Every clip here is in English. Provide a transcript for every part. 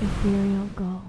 ethereal go.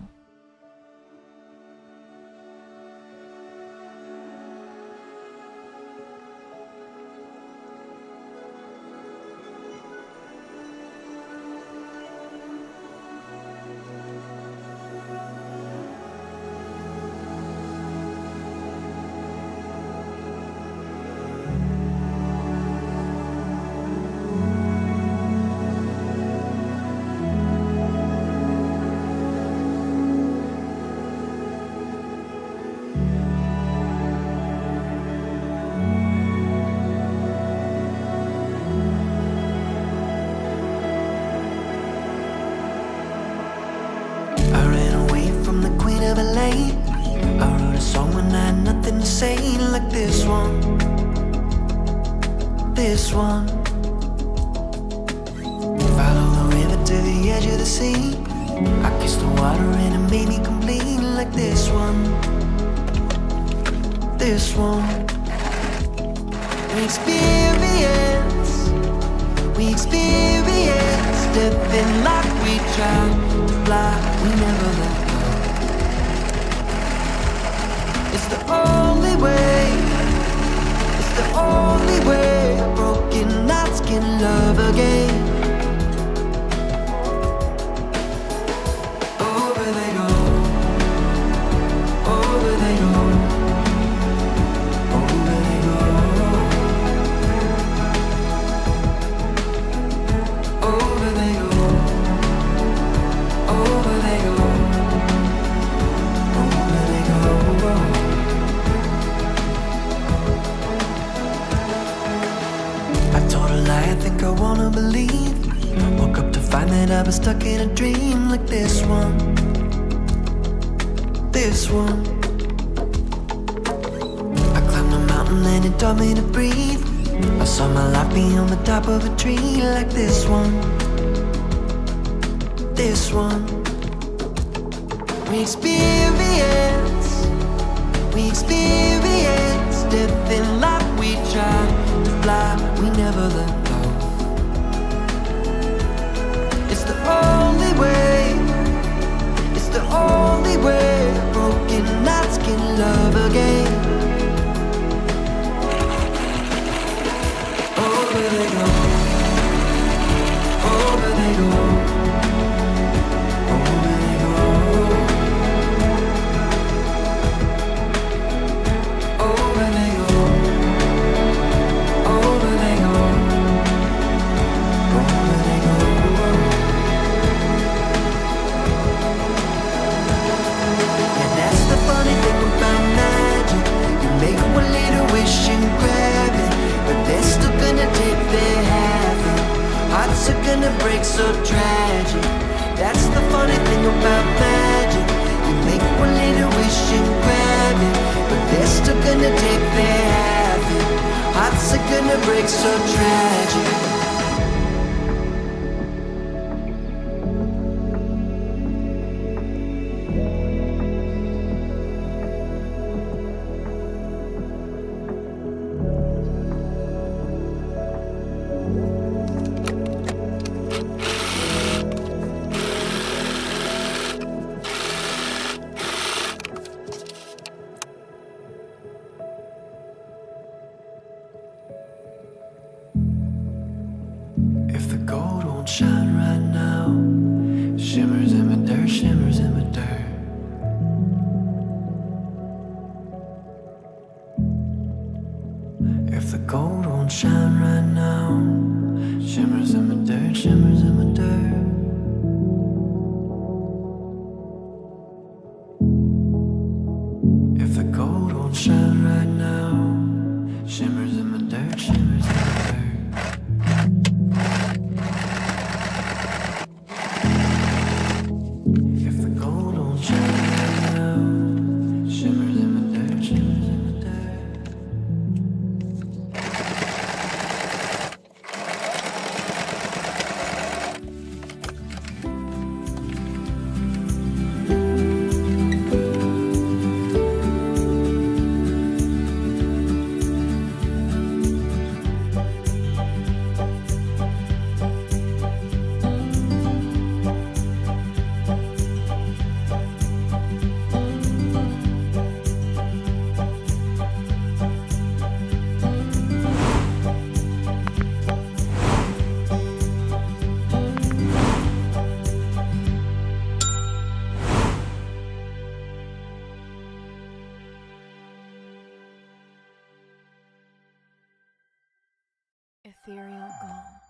I wrote a song when I had nothing to say, like this one, this one. Follow the river to the edge of the sea. I kissed the water and it made me complete, like this one, this one. We experience living like we try to fly, we never let go. It's the only way, it's the only way. Broken hearts can love again. Over they go, over they go, over they go, over they go, over they go, over they go. I told a lie I think I wanna believe. Woke up to find that I was stuck in a dream, like this one, this one. I climbed a mountain and it taught me to breathe. I saw my life be on the top of a tree, like this one, this one. We experience living like we try to fly, we never let go. It's the only way, it's the only way. Broken hearts can love again. Over they go, over they go, over they go, over they go, over they go, over they go. And that's the funny thing about magic. You make one little wish and grab it, but they're still gonna take their half. Hearts are gonna break, so tragic. That's the funny thing about magic. You make one little wish and grab it, but they're still gonna take their half. Hearts are gonna break, so tragic. If the gold won't shine right now, shimmers in my dirt, shimmers in my dirt. If the gold won't shine right now, shimmers in my dirt, shimmers in my dirt. If the gold won't shine right now, shimmers in my dirt, shimmers in my dirt. If the gold don't shine right now, shimmers in my dirt, shimmers in my dirt. ethereal gold.